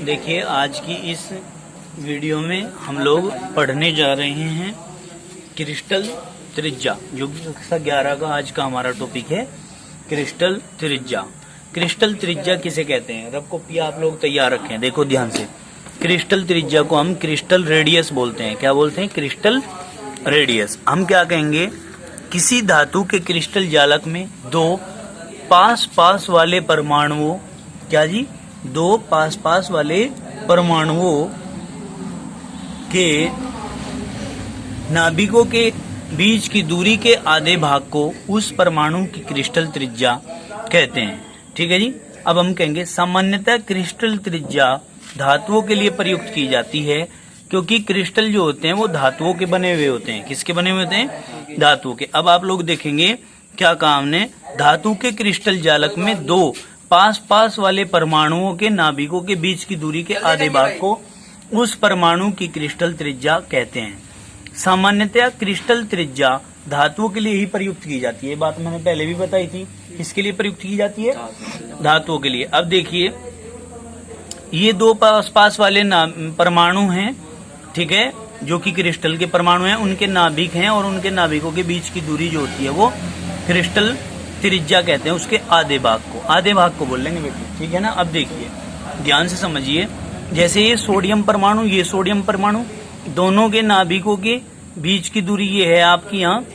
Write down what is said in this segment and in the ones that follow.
देखिए, आज की इस वीडियो में हम लोग पढ़ने जा रहे हैं क्रिस्टल त्रिज्या, जो कि कक्षा 11 का आज का हमारा टॉपिक है। क्रिस्टल त्रिज्या। क्रिस्टल त्रिज्या किसे कहते हैं? रफ कॉपी आप लोग तैयार रखें, देखो ध्यान से। क्रिस्टल त्रिज्या को हम क्रिस्टल रेडियस बोलते हैं। क्या बोलते हैं? Crystal radius. हम क्या कहेंगे? किसी धातु के क्रिस्टल जालक में दो पास पास वाले परमाणुओं, क्या जी, दो पास पास वाले परमाणुओं के नाभिकों के बीच की दूरी के आधे भाग को उस परमाणु की क्रिस्टल त्रिज्या कहते हैं। ठीक है जी। अब हम कहेंगे सामान्यतः क्रिस्टल त्रिज्या धातुओं के लिए प्रयुक्त की जाती है, क्योंकि क्रिस्टल जो होते हैं वो धातुओं के बने हुए होते हैं। किसके बने हुए होते हैं? धातुओं के। अब आप लोग देखेंगे क्या कहा हमने, धातु के क्रिस्टल जालक में दो पास पास वाले परमाणुओं के नाभिकों के बीच की दूरी के आधे भाग को उस परमाणु की क्रिस्टल त्रिज्या कहते हैं। सामान्यतया क्रिस्टल त्रिज्या धातुओं के लिए ही प्रयुक्त की जाती है। ये बात मैंने पहले भी बताई थी। किसके लिए प्रयुक्त की जाती है? धातुओं के लिए। अब देखिए, ये दो पास पास वाले परमाणु हैं, ठीक है, जो कि क्रिस्टल के परमाणु हैं, उनके नाभिक हैं, और उनके नाभिकों के बीच की दूरी जो होती है वो क्रिस्टल त्रिज्या कहते हैं। उसके आधे भाग को बोल लेंगे बेटे, ठीक है ना। अब देखिए ध्यान से समझिए, जैसे ये सोडियम परमाणु, ये सोडियम परमाणु, दोनों के नाभिकों के बीच की दूरी ये है आपकी यहाँ,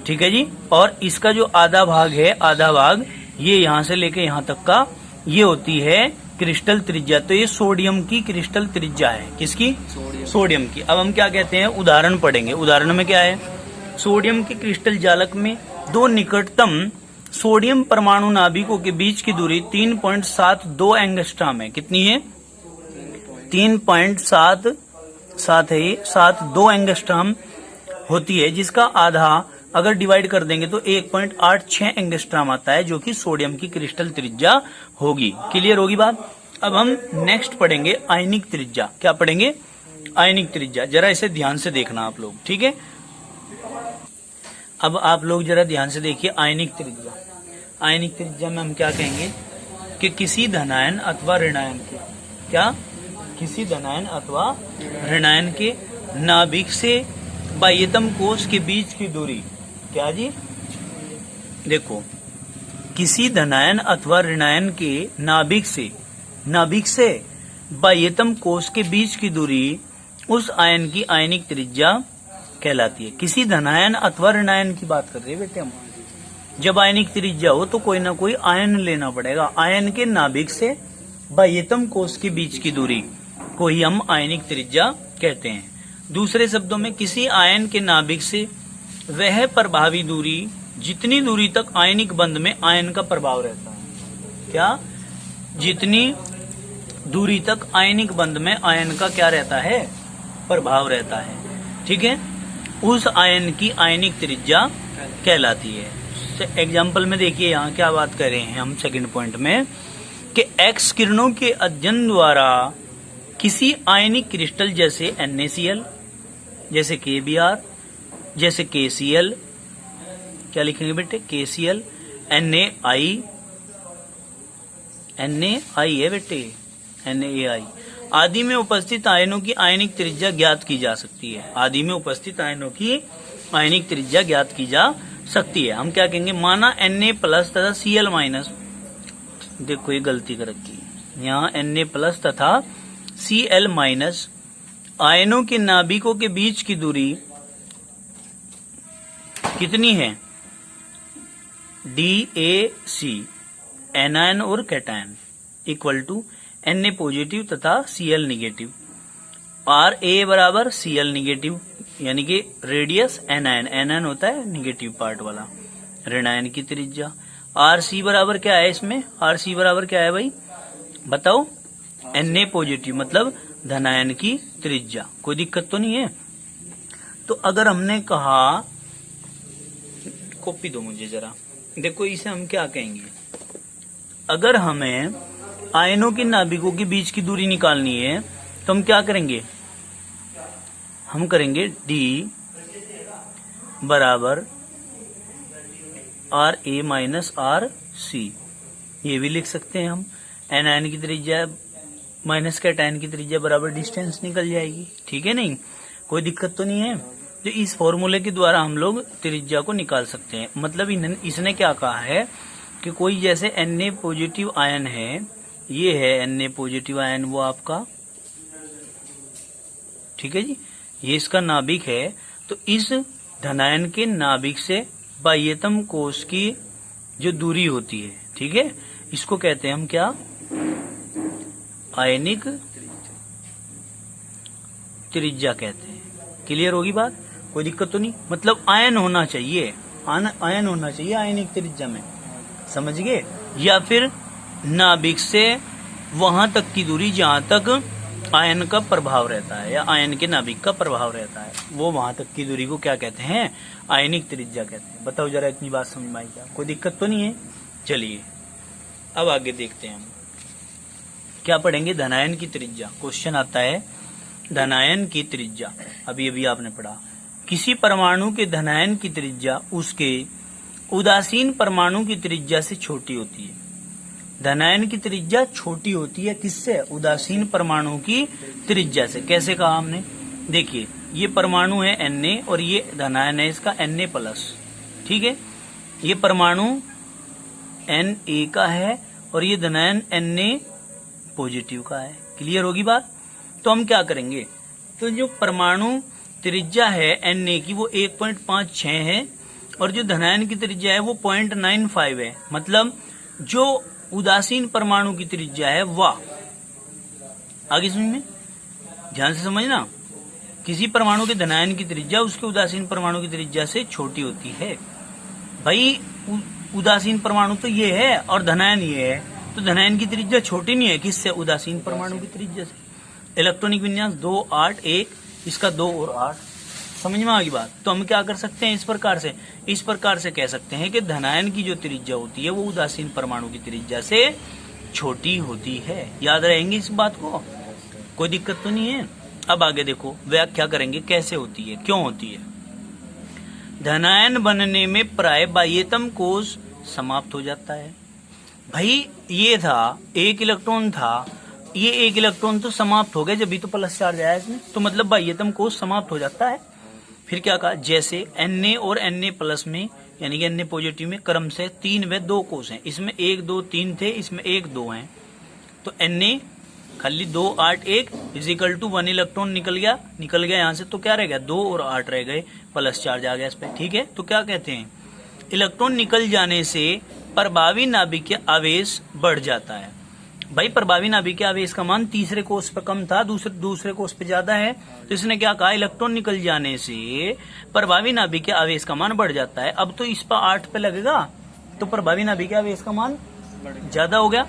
ठीक है जी। और इसका जो आधा भाग है, आधा भाग ये यहाँ से लेके यहाँ तक का, ये होती है क्रिस्टल त्रिज्या। तो ये सोडियम की क्रिस्टल त्रिज्या है। किसकी? सोडियम की। अब हम क्या कहते हैं, उदाहरण पढ़ेंगे। उदाहरण में क्या है, सोडियम के क्रिस्टल जालक में दो निकटतम सोडियम परमाणु नाभिकों के बीच की दूरी 3.72 एंगस्ट्रॉम है। कितनी है? 3.72 एंगस्ट्रॉम होती है, जिसका आधा अगर डिवाइड कर देंगे तो 1.86 एंगस्ट्रॉम आता है, जो कि सोडियम की क्रिस्टल त्रिज्या होगी। क्लियर होगी बात। अब हम नेक्स्ट पढ़ेंगे आयनिक त्रिज्या। क्या पढ़ेंगे? आयनिक त्रिज्या। जरा इसे ध्यान से देखना आप लोग, ठीक है। अब आप लोग जरा ध्यान से देखिए आयनिक त्रिज्या। आयनिक त्रिज्या में हम क्या कहेंगे कि किसी धनायन अथवा ऋणायन के, क्या, किसी धनायन अथवा ऋणायन के नाभिक से बाह्यतम कोश के बीच की दूरी, क्या जी, देखो, किसी धनायन अथवा ऋणायन के नाभिक से बाह्यतम कोश के बीच की दूरी उस आयन की आयनिक त्रिज्या कहलाती है। किसी धनायन अथवा ऋणायन की बात कर रहे हैं बेटे हम। जब आयनिक त्रिज्या हो तो कोई ना कोई आयन लेना पड़ेगा। आयन के नाभिक से बाह्यतम कोश के बीच की दूरी को ही हम आयनिक त्रिज्या कहते हैं। दूसरे शब्दों में, किसी आयन के नाभिक से वह प्रभावी दूरी, जितनी दूरी तक आयनिक बंध में आयन का प्रभाव रहता है, क्या, जितनी दूरी तक आयनिक बंध में आयन का क्या रहता है? प्रभाव रहता है, ठीक है, उस आयन की आयनिक त्रिज्या कहलाती है। एग्जाम्पल में देखिए यहाँ क्या बात कर रहे हैं हम सेकंड पॉइंट में, कि एक्स किरणों के अध्ययन द्वारा किसी आयनिक क्रिस्टल जैसे NaCl, जैसे KBr, जैसे KCl, क्या लिखेंगे बेटे? KCl, NaI है बेटे, NaI आदि में उपस्थित आयनों की आयनिक त्रिज्या ज्ञात की जा सकती है। आदि में उपस्थित आयनों की आयनिक त्रिज्या ज्ञात की जा सकती है। हम क्या कहेंगे, माना Na प्लस तथा Cl माइनस, देखो ये गलती कर रखी है यहाँ, Na प्लस तथा Cl माइनस आयनों के नाभिकों के बीच की दूरी कितनी है? DAC, एनायन और cation, equal to Na positive तथा Cl निगेटिव। Ra बराबर Cl निगेटिव, यानी कि रेडियस एनायन, एनायन होता है निगेटिव पार्ट वाला, ऋणायन की त्रिज्या। Rc बराबर क्या है इसमें? Rc बराबर क्या है भाई, बताओ? Na पॉजिटिव, मतलब धनायन की त्रिज्या। कोई दिक्कत तो नहीं है। तो अगर हमने कहा, कॉपी दो मुझे जरा, देखो इसे हम क्या कहेंगे, अगर हमें आयनों के नाभिकों के बीच की दूरी निकालनी है तो हम क्या करेंगे, हम करेंगे D बराबर Ra माइनस RC, ये भी लिख सकते हैं हम। एनायन की त्रिज्या माइनस कैटायन की त्रिज्या बराबर डिस्टेंस निकल जाएगी। ठीक है, नहीं कोई दिक्कत तो नहीं है। तो इस फॉर्मूले के द्वारा हम लोग त्रिज्या को निकाल सकते हैं। मतलब इसने क्या कहा है कि कोई जैसे Na पॉजिटिव आयन है, ये है Na पॉजिटिव आयन वो आपका, ठीक है जी, ये इसका नाभिक है। तो इस धनायन के नाभिक से बाह्यतम कोश की जो दूरी होती है, ठीक है, इसको कहते हैं हम क्या, आयनिक त्रिज्या कहते हैं। क्लियर होगी बात, कोई दिक्कत तो नहीं। मतलब आयन होना चाहिए, आयन होना चाहिए आयनिक त्रिज्या में, समझ गए। या फिर नाभिक से वहां तक की दूरी जहां तक आयन का प्रभाव रहता है या आयन के नाभिक का प्रभाव रहता है, वो वहां तक की दूरी को क्या कहते हैं, आयनिक त्रिज्या कहते हैं। बताओ जरा इतनी बात समझ में आई क्या, कोई दिक्कत तो नहीं है। चलिए अब आगे देखते हैं हम क्या पढ़ेंगे, धनायन की त्रिज्या। क्वेश्चन आता है धनायन की त्रिज्या। अभी आपने पढ़ा किसी परमाणु के धनायन की त्रिज्या उसके उदासीन परमाणु की त्रिज्या से छोटी होती है। धनायन की त्रिज्या छोटी होती है किससे, उदासीन परमाणु की त्रिज्या से। कैसे कहा हमने, देखिए ये परमाणु है Na और ये धनायन है इसका Na+, ठीक है। ये परमाणु Na का है और ये धनायन Na पॉजिटिव का है। क्लियर होगी बात। तो हम क्या करेंगे, तो जो परमाणु त्रिज्या है Na की वो 1.56 है और जो धनायन की त्रिज्या है वो 0.95 है। मतलब जो उदासीन परमाणु की त्रिज्या है वह, आगे समझ में ध्यान से समझना, किसी परमाणु के धनायन की त्रिज्या उसके उदासीन परमाणु की त्रिज्या से छोटी होती है। भाई उदासीन परमाणु तो ये है और धनायन ये है, तो धनायन की त्रिज्या छोटी नहीं है किससे, उदासीन परमाणु की त्रिज्या से। इलेक्ट्रॉनिक विन्यास 2, 8, 1, इसका 2 और 8, समझ में आ गई बात। तो हम क्या कर सकते हैं, इस प्रकार से कह सकते हैं कि धनायन की जो त्रिज्या होती है वो उदासीन परमाणु की त्रिज्या से छोटी होती है। याद रहेंगे इस बात को, कोई दिक्कत तो नहीं है। अब आगे देखो व्याख्या करेंगे कैसे होती है, क्यों होती है। धनायन बनने में प्राय बाह्यतम कोश समाप्त हो जाता है। भाई ये था, एक इलेक्ट्रॉन था, ये एक इलेक्ट्रॉन तो समाप्त हो गया, जब भी तो प्लस चार्ज आया इसमें, तो मतलब बाह्यतम कोश समाप्त हो जाता है। फिर क्या कहा, जैसे Na और Na+ में यानी कि Na पॉजिटिव में क्रम से 3 व 2 कोश हैं। इसमें 1, 2, 3 थे, इसमें 1, 2 हैं। तो Na खाली 2, 8, 1 इजिकल टू 1 इलेक्ट्रॉन निकल गया यहाँ से, तो क्या रह गया, 2 और 8 रह गए, प्लस चार्ज आ गया इस पे। ठीक है, तो क्या कहते हैं, इलेक्ट्रॉन निकल जाने से प्रभावी नाभिक के आवेश बढ़ जाता है। भाई प्रभावी नाभिक के आवेश का मान तीसरे कोष पे कम था, दूसरे कोष पे ज्यादा है। तो इसने क्या कहा, इलेक्ट्रॉन निकल जाने से प्रभावी नाभिक के आवेश का मान बढ़ जाता है। अब तो इस पर 8 पे लगेगा तो प्रभावी नाभिक के आवेश का मान ज्यादा हो गया,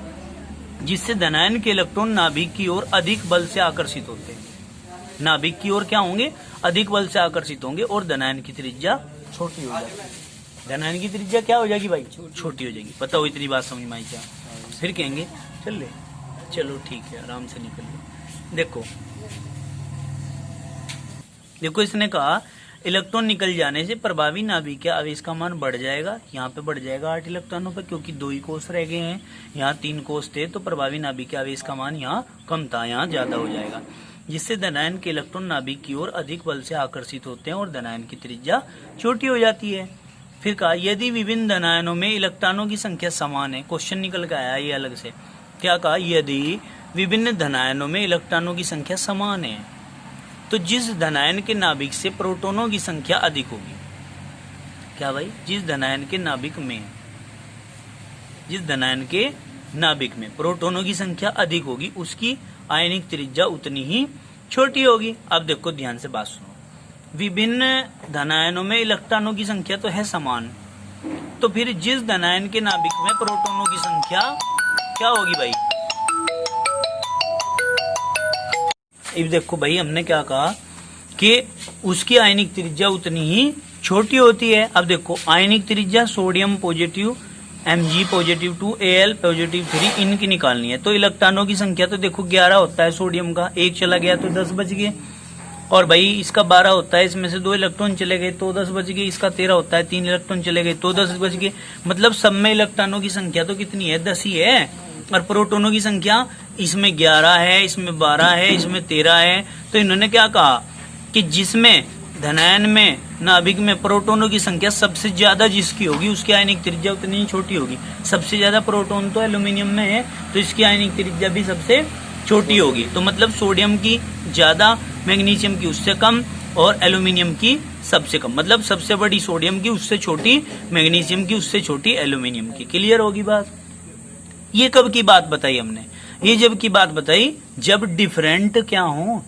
जिससे धनायन के इलेक्ट्रॉन नाभिक की ओर अधिक बल से आकर्षित होते हैं। नाभिक की ओर क्या होंगे, अधिक बल से आकर्षित होंगे और धनायन की त्रिज्या छोटी हो जाएगी। धनायन की त्रिज्या क्या हो जाएगी भाई, छोटी हो जाएगी। बताओ इतनी बात समझ में आई क्या। फिर कहेंगे चलो ठीक है, आराम से निकलिए। देखो इसने कहा इलेक्ट्रॉन निकल जाने से प्रभावी नाभिक के आवेश का मान बढ़ जाएगा। यहाँ पे बढ़ जाएगा 8 इलेक्ट्रॉनों पे, क्योंकि 2 ही कोष रह गए हैं, यहाँ 3 कोष थे, तो प्रभावी नाभिक के आवेश का मान यहाँ कम था, यहाँ ज्यादा हो जाएगा, जिससे धनायन के इलेक्ट्रॉन नाभिक की ओर अधिक बल से आकर्षित होते हैं और धनायन की त्रिज्या छोटी हो जाती है। फिर कहा यदि विभिन्न धनायनों में इलेक्ट्रॉनों की संख्या समान है, क्वेश्चन निकल के आया ये अलग से। क्या कहा, यदि विभिन्न धनायनों में इलेक्ट्रॉनों की संख्या समान है तो जिस धनायन के नाभिक से प्रोटॉनों की संख्या अधिक होगी, क्या भाई, जिस धनायन के नाभिक में प्रोटॉनों की संख्या अधिक होगी उसकी आयनिक त्रिज्या उतनी ही छोटी होगी। अब देखो ध्यान से बात सुनो, विभिन्न धनायनों में इलेक्ट्रॉनों की संख्या तो है समान, तो फिर जिस धनायन के नाभिक में प्रोटॉनों की संख्या क्या होगी भाई। अब देखो भाई हमने क्या कहा कि उसकी आयनिक त्रिज्या उतनी ही छोटी होती है। अब देखो आयनिक त्रिज्या sodium positive, Mg positive 2, Al positive 3 इनकी निकालनी है। तो इलेक्ट्रॉनों की संख्या तो देखो 11 होता है सोडियम का, 1 चला गया तो 10 बच गए, और भाई इसका 12 होता है, इसमें से 2 इलेक्ट्रॉन चले गए तो 10 बच गए, इसका 13 होता है, 3 इलेक्ट्रॉन चले गए तो 10 बच गए। मतलब सब में इलेक्ट्रॉनों की संख्या तो कितनी है, 10 ही है, और प्रोटॉनों की संख्या इसमें 11 है, इसमें 12 है, इसमें 13 है। तो इन्होंने क्या कहा कि जिसमें धनायन में नाभिक में प्रोटोनों की संख्या सबसे ज्यादा जिसकी होगी उसकी आयनिक त्रिज्या उतनी ही छोटी होगी। सबसे ज्यादा प्रोटोन तो एल्यूमिनियम में है, तो इसकी आयनिक त्रिज्या भी सबसे छोटी होगी। तो मतलब सोडियम की ज्यादा, मैग्नीशियम की उससे कम, और एल्यूमिनियम की सबसे कम। मतलब सबसे बड़ी सोडियम की, उससे छोटी मैग्नीशियम की, उससे छोटी एल्यूमिनियम की। क्लियर होगी बात। ये कब की बात बताई हमने? ये जब की बात बताई जब डिफरेंट क्या हो,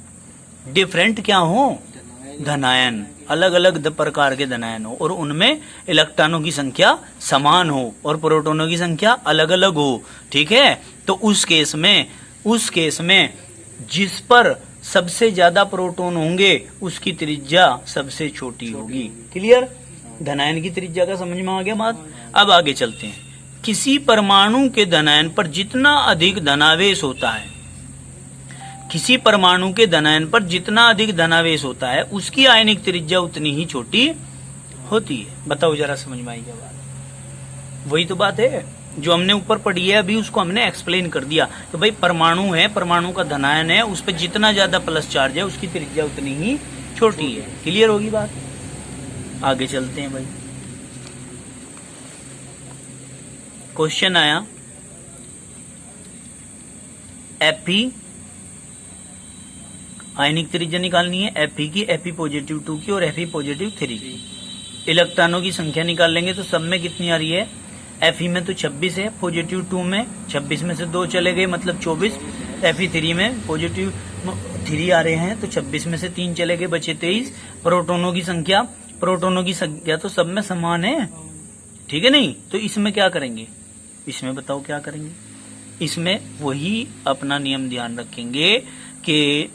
डिफरेंट क्या हो, धनायन, अलग अलग प्रकार के धनायन हो और उनमें इलेक्ट्रॉनों की संख्या समान हो और प्रोटोनों की संख्या अलग अलग हो। ठीक है, तो उस केस में जिस पर सबसे ज्यादा प्रोटॉन होंगे उसकी त्रिज्या सबसे छोटी होगी। क्लियर? धनायन की त्रिज्या का समझ में आ गया बात। अब आगे चलते हैं। किसी परमाणु के धनायन पर जितना अधिक धनावेश होता है, किसी परमाणु के धनायन पर जितना अधिक धनावेश होता है उसकी आयनिक त्रिज्या उतनी ही छोटी होती है। बताओ जरा, समझ में आई क्या बात? वही तो बात है जो हमने ऊपर पढ़ी है, अभी उसको हमने एक्सप्लेन कर दिया। तो भाई परमाणु है, परमाणु का धनायन है, उस पर जितना ज्यादा प्लस चार्ज है उसकी त्रिज्या उतनी ही छोटी है। क्लियर होगी बात। आगे चलते हैं भाई। क्वेश्चन आया Fe आयनिक त्रिज्या निकालनी है, Fe की, Fe पॉजिटिव 2 की और Fe पॉजिटिव 3 की। इलेक्ट्रॉनों की संख्या निकाल लेंगे तो सब में कितनी आ रही है? Fe में तो 26 है, पॉजिटिव 2 में 26 में से 2 चले गए मतलब 24। Fe3 में पॉजिटिव 3 आ रहे हैं तो 26 में से 3 चले गए, बचे 23। प्रोटोनों की संख्या तो सब में समान है, ठीक है नहीं? तो इसमें क्या करेंगे? इसमें बताओ क्या करेंगे? इसमें वही अपना नियम ध्यान रखेंगे कि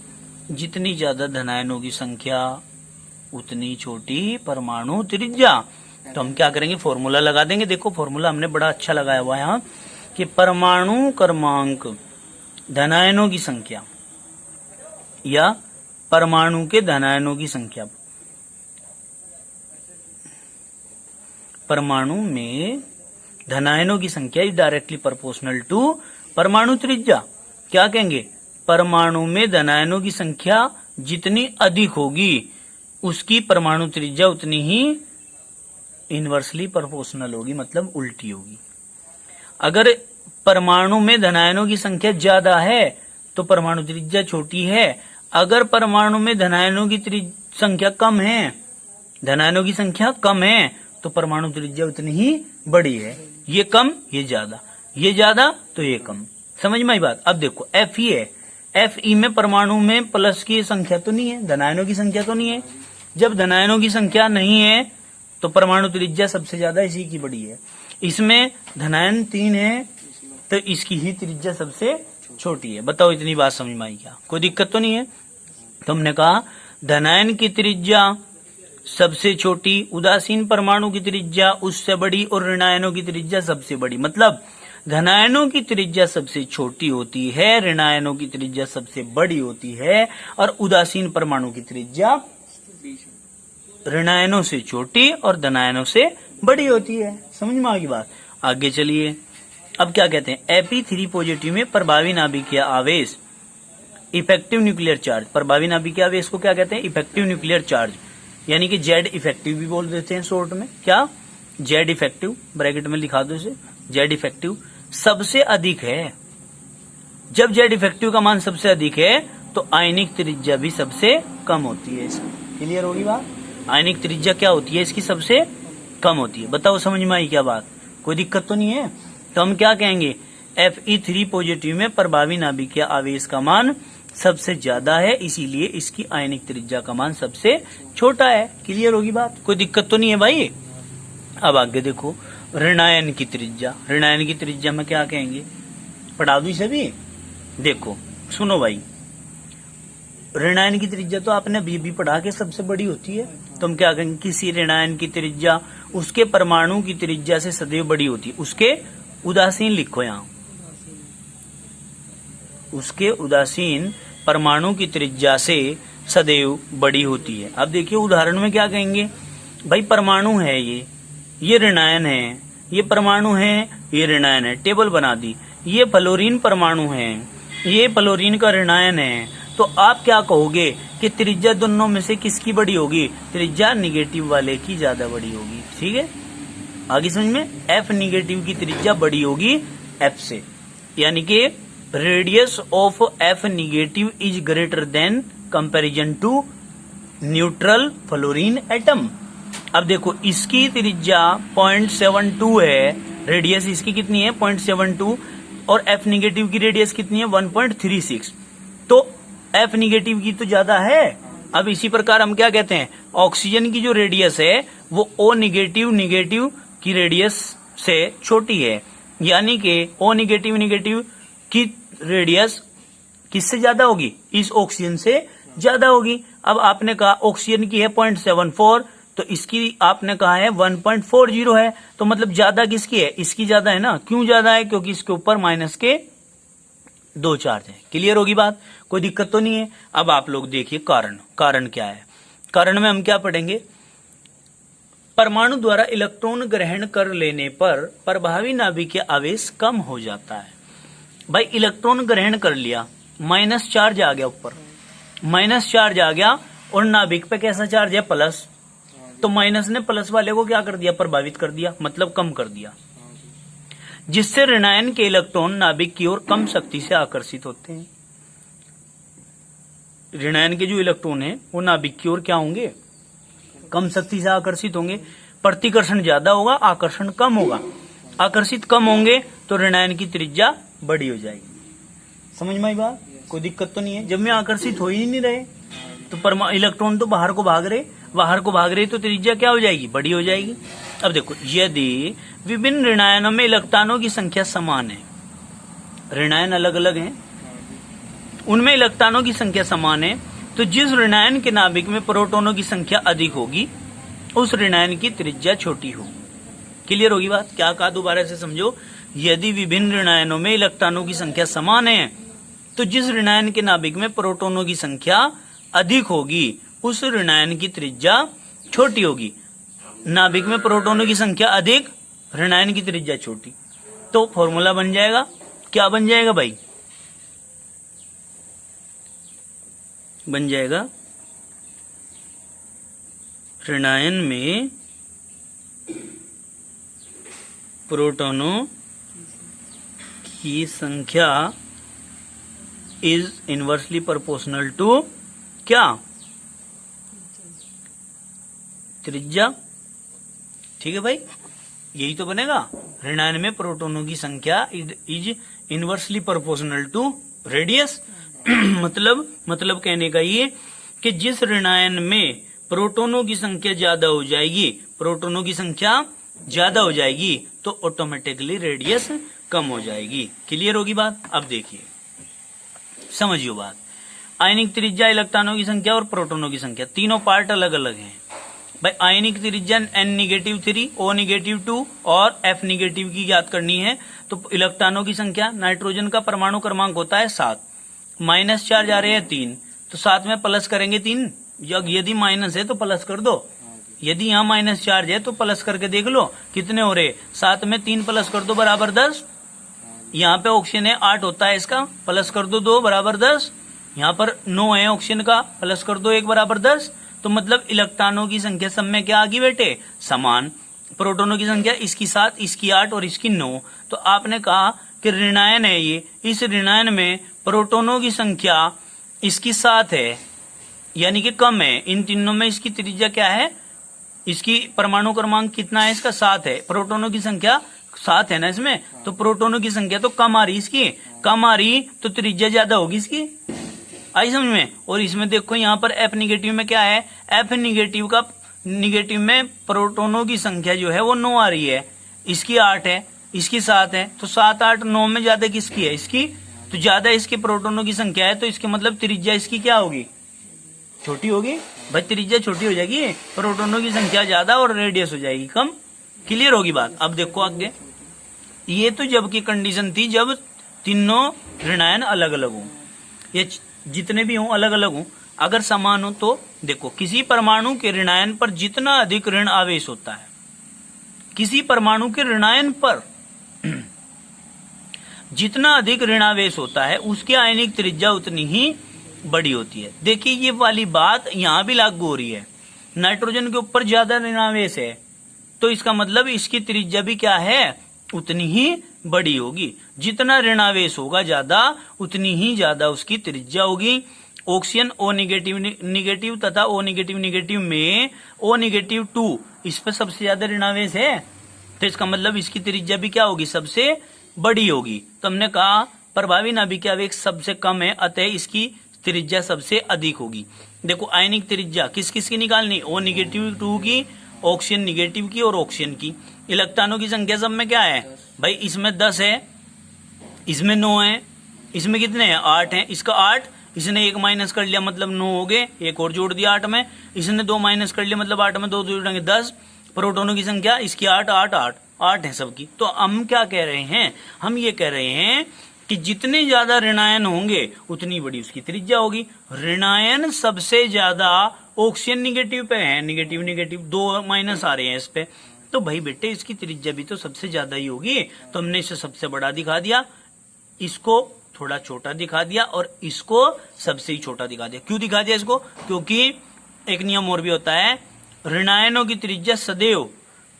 जितनी ज्यादा धनायनों की संख्या उतनी छोटी परमाणु त्रिज्या। तो हम क्या करेंगे? फॉर्मूला लगा देंगे। देखो फॉर्मूला हमने बड़ा अच्छा लगाया हुआ है यहाँ कि परमाणु क्रमांक धनायनों की संख्या या परमाणु के धनायनों की संख्या, परमाणु में धनायनों की संख्या इज डायरेक्टली प्रोपोर्शनल टू परमाणु त्रिज्या। क्या कहेंगे? परमाणु में धनायनों की संख्या जितनी अधिक होगी उसकी परमाणु त्रिज्या उतनी ही इनवर्सली प्रोपोर्शनल होगी, मतलब उल्टी होगी। अगर परमाणु में धनायनों की संख्या ज्यादा है तो परमाणु त्रिज्या छोटी है। अगर परमाणु में धनायनों की संख्या कम है, धनायनों की संख्या कम है तो परमाणु त्रिज्या उतनी ही बड़ी है। ये कम, ये ज्यादा, ये ज्यादा तो ये कम। समझ में आई बात। अब देखो Fe है, Fe में परमाणु में प्लस की संख्या तो नहीं है, धनायनों की संख्या तो नहीं है। जब धनायनों की संख्या नहीं है तो परमाणु त्रिज्या सबसे ज्यादा इसी की बड़ी है। इसमें धनायन 3 है तो इसकी ही त्रिज्या सबसे छोटी है। बताओ इतनी बात समझ में आई क्या? कोई दिक्कत तो नहीं है? तो हमने कहा धनायन की त्रिज्या सबसे छोटी, उदासीन परमाणु की त्रिज्या उससे बड़ी और ऋणायनों की त्रिज्या सबसे बड़ी। मतलब धनायनों की त्रिज्या सबसे छोटी होती है, ऋणायनों की त्रिज्या सबसे बड़ी होती है और उदासीन परमाणु की त्रिज्या ऋणायनों से छोटी और धनायनों से बड़ी होती है। समझ में आ गई बात। आगे चलिए। अब क्या कहते हैं? Fe3 पॉजिटिव में प्रभावी नाभिकीय आवेश, इफेक्टिव न्यूक्लियर चार्ज। प्रभावी नाभिकीय आवेश को क्या कहते हैं? इफेक्टिव न्यूक्लियर चार्ज, यानी कि जेड इफेक्टिव भी बोल देते हैं शॉर्ट में। क्या? जेड इफेक्टिव, ब्रैकेट में लिखा दो इसे, जेड इफेक्टिव सबसे अधिक है। जब जेड इफेक्टिव का मान सबसे अधिक है तो आयनिक त्रिज्या भी सबसे कम होती है इसकी। क्लियर होगी बात। आयनिक त्रिज्या क्या होती है इसकी? सबसे कम होती है। बताओ समझ में आई क्या बात? कोई दिक्कत तो नहीं है? तो हम क्या कहेंगे? Fe3 पॉजिटिव में प्रभावी नाभिकीय आवेश का मान सबसे ज्यादा है, इसीलिए इसकी आयनिक त्रिज्या का मान सबसे छोटा है। क्लियर होगी बात। कोई दिक्कत तो नहीं है भाई। अब आगे देखो ऋणायन की त्रिज्या। ऋणायन की त्रिज्या में क्या कहेंगे? पढ़ा दूं इसे भी? देखो सुनो भाई, ऋणायन की त्रिज्या तो आपने अभी भी पढ़ा के सबसे बड़ी होती है। तो हम क्या कहेंगे? किसी ऋणायन की त्रिज्या उसके परमाणु की त्रिज्या से सदैव बड़ी होती है। उसके उदासीन लिखो यहाँ, उसके उदासीन परमाणु की त्रिज्या से सदैव बड़ी होती है। अब देखिए उदाहरण में क्या कहेंगे? भाई परमाणु है, ये ऋणायन है, ये परमाणु है, ये ऋणायन है। टेबल बना दी। ये फ्लोरीन परमाणु है, ये फ्लोरीन का ऋणायन है, तो आप क्या कहोगे कि त्रिज्या दोनों में से किसकी बड़ी होगी? त्रिज्या निगेटिव वाले की ज्यादा बड़ी होगी। ठीक है, आगे समझ में, एफ निगेटिव की त्रिज्या बड़ी होगी एफ से, यानी कि radius of F negative is greater than comparison to neutral fluorine atom. अब देखो इसकी त्रिज्या 0.72 है, रेडियस इसकी कितनी है 0.72, और एफ निगेटिव की रेडियस कितनी है 1.36, तो एफ निगेटिव की तो ज्यादा है। अब इसी प्रकार हम क्या कहते हैं, ऑक्सीजन की जो रेडियस है वो ओ निगेटिव की रेडियस से छोटी है, यानी कि ओ निगेटिव की रेडियस किससे ज्यादा होगी? इस ऑक्सीजन से ज्यादा होगी। अब आपने कहा ऑक्सीजन की है 0.74, तो इसकी आपने कहा है 1.40 है, तो मतलब ज्यादा किसकी है? इसकी ज्यादा है ना। क्यों ज्यादा है? क्योंकि इसके ऊपर माइनस के 2 चार्ज है। क्लियर होगी बात, कोई दिक्कत तो नहीं है। अब आप लोग देखिए कारण क्या है। कारण में हम क्या पढ़ेंगे? परमाणु द्वारा इलेक्ट्रॉन ग्रहण कर लेने पर प्रभावी नाभिकीय आवेश कम हो जाता है। भाई इलेक्ट्रॉन ग्रहण कर लिया, माइनस चार्ज आ गया, ऊपर माइनस चार्ज आ गया, और नाभिक पे कैसा चार्ज है? प्लस। तो माइनस ने प्लस वाले को क्या कर दिया? प्रभावित कर दिया, मतलब कम कर दिया, जिससे ऋणायन के इलेक्ट्रॉन नाभिक की ओर कम शक्ति से आकर्षित होते हैं। ऋणायन के जो इलेक्ट्रॉन है वो नाभिक की ओर क्या होंगे? कम शक्ति से आकर्षित होंगे। प्रतिकर्षण ज्यादा होगा, आकर्षण कम होगा। आकर्षित कम होंगे तो ऋणायन की त्रिज्या बड़ी हो जाएगी। समझ में आई बात, कोई दिक्कत तो नहीं है। जब में आकर्षित हो ही नहीं रहे तो इलेक्ट्रॉन तो बाहर को भाग रहे, तो त्रिज्या क्या हो जाएगी? बड़ी हो जाएगी। अब देखो, यदि विभिन्न ऋणायनों में इलेक्ट्रॉनों की संख्या समान है, ऋणायन अलग अलग हैं, उनमें इलेक्ट्रॉनों की संख्या समान है, तो जिस ऋणायन के नाभिक में प्रोटॉनों की संख्या अधिक होगी उस ऋणायन की त्रिज्या छोटी होगी। क्लियर होगी बात? क्या कहा, दोबारा से समझो। यदि विभिन्न ऋणायनों में इलेक्ट्रॉनों की संख्या समान है, तो जिस ऋणायन के नाभिक में प्रोटॉनों की संख्या अधिक होगी उस ऋणायन की त्रिज्या छोटी होगी। नाभिक में प्रोटॉनों की संख्या अधिक, ऋणायन की त्रिज्या छोटी, तो फॉर्मूला बन जाएगा, क्या बन जाएगा भाई? बन जाएगा ऋणायन में प्रोटॉनों की संख्या इज इनवर्सली प्रोपोर्शनल टू क्या? त्रिज्या। ठीक है भाई, यही तो बनेगा। ऋणायन में प्रोटॉनों की संख्या is inversely proportional to radius. मतलब कहने का ये कि जिस ऋणायन में प्रोटॉनों की संख्या ज्यादा हो जाएगी, प्रोटॉनों की संख्या ज्यादा हो जाएगी, तो ऑटोमेटिकली रेडियस कम हो जाएगी। क्लियर होगी बात? अब देखिए, समझियो बात। आयनिक त्रिज्या, इलेक्ट्रॉनों की संख्या और प्रोटॉनों की संख्या, तीनों पार्ट अलग अलग हैं। भाई आयनिक त्रिज्या N-3, O-2 और F- की याद करनी है, तो इलेक्ट्रॉनों की संख्या, नाइट्रोजन का परमाणु क्रमांक होता है 7, माइनस चार्ज आ रहे हैं 3, तो 7 में प्लस करेंगे 3, यदि माइनस है तो प्लस कर दो, यदि यहाँ माइनस चार्ज है तो प्लस करके देख लो कितने हो रहे। 7 में 3 प्लस कर दो बराबर 10। यहाँ पे ऑक्सीजन है 8 होता है इसका, प्लस कर दो 2 बराबर 10। यहाँ पर 9 है ऑक्सीजन का, प्लस कर दो 1 बराबर 10। तो मतलब इलेक्ट्रॉनों की संख्या सब में क्या आ गई बेटे? समान। प्रोटॉनों की संख्या इसकी 7, इसकी 8 और इसकी 9। तो आपने कहा कि ऋणायन है ये, इस ऋणायन में प्रोटॉनों की संख्या इसकी 7 है, यानी कि कम है। इन तीनों में इसकी त्रिज्या क्या है? इसकी परमाणु क्रमांक कितना है? इसका 7 है। प्रोटॉनों की संख्या 7 है ना इसमें, तो प्रोटॉनों की संख्या तो कम आ रही, इसकी कम आ रही, तो त्रिज्या ज्यादा होगी इसकी। आई समझ में? और इसमें देखो यहाँ पर F निगेटिव में क्या है? F निगेटिव में प्रोटॉनों की संख्या जो है वो 9 आ रही है, इसकी 8 है, इसकी 7 है, तो 7, 8, 9 में ज्यादा किसकी है? इसकी। तो ज्यादा इसकी प्रोटॉनों की संख्या है, तो इसके मतलब त्रिज्या इसकी क्या होगी? छोटी होगी। भाई त्रिज्या छोटी हो जाएगी, प्रोटॉनों की संख्या ज्यादा और रेडियस हो जाएगी कम। क्लियर होगी बात? अब देखो आगे, ये तो जब की कंडीशन थी जब तीनों ऋणायन अलग अलग हों, ये जितने भी हों अलग अलग हों। अगर समान हो तो देखो, किसी परमाणु के ऋणायन पर जितना अधिक ऋण आवेश होता है, किसी परमाणु के ऋणायन पर जितना अधिक ऋणावेश होता है उसकी आयनिक त्रिज्या उतनी ही बड़ी होती है। देखिए ये वाली बात यहाँ भी लागू हो रही है। नाइट्रोजन के ऊपर ज्यादा ऋणावेश है तो इसका मतलब इसकी त्रिज्या भी क्या है, उतनी ही बड़ी होगी। जितना ऋणावेश होगा ज्यादा उतनी ही ज्यादा उसकी त्रिज्या होगी। ऑक्सीजन ओ निगेटिव तथा ओ निगेटिव में ओ निगेटिव 2 इस पर सबसे ज्यादा ऋणावेश है तो इसका मतलब इसकी त्रिज्या भी क्या होगी, सबसे बड़ी होगी। तो हमने कहा प्रभावी नाभिकीय आवेश सबसे कम है अतः इसकी त्रिज्या सबसे अधिक होगी। देखो आयनिक त्रिज्या किस किस की निकालनी, ओ निगेटिव 2 की, ऑक्सीजन निगेटिव की और ऑक्सीजन की। इलेक्ट्रॉनों की संख्या सब में क्या है भाई, इसमें 10 है, इसमें 9 है, इसमें कितने हैं 8 है, इसका 8, इसने 1 माइनस कर लिया मतलब 9 हो गए, एक और जोड़ दिया 8 में, इसने 2 माइनस कर लिया मतलब 8 में 2 जोड़ेंगे 10। प्रोटोनों की संख्या इसकी 8 है सबकी। तो हम क्या कह रहे हैं, हम ये कह रहे हैं कि जितने ज्यादा ऋणायन होंगे उतनी बड़ी उसकी त्रिज्या होगी। ऋणायन सबसे ज्यादा ऑक्सीजन निगेटिव पे है, निगेटिव 2 माइनस आ रहे हैं इस पे, तो भाई बेटे इसकी त्रिज्या भी तो सबसे ज्यादा ही होगी। तो हमने इसे सबसे बड़ा दिखा दिया, इसको थोड़ा छोटा दिखा दिया और इसको सबसे ही छोटा दिखा दिया। क्यों दिखा दिया इसको, क्योंकि एक नियम और भी होता है, ऋणायनों की त्रिज्या सदैव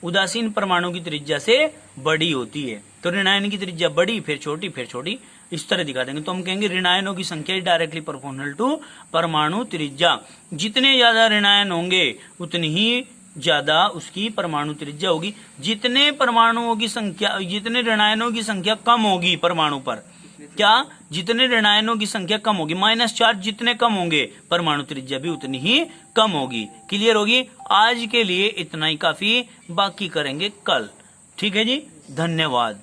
उदासीन परमाणु की त्रिज्या से बड़ी होती है। तो ऋणायन की त्रिज्या बड़ी फिर छोटी इस तरह दिखा देंगे। तो हम कहेंगे ऋणायनों की संख्या डायरेक्टली प्रोपोर्शनल टू परमाणु त्रिज्या। जितने ज्यादा ऋणायन होंगे उतनी ही ज्यादा उसकी परमाणु त्रिज्या होगी। जितने परमाणुओं की संख्या, जितने ऋणायनों की संख्या कम होगी परमाणु पर, क्या जितने ऋणायनों की संख्या कम होगी, -4 जितने कम होंगे परमाणु त्रिज्या भी उतनी ही कम होगी। क्लियर होगी। आज के लिए इतना ही काफी, बाकी करेंगे कल। ठीक है जी, धन्यवाद।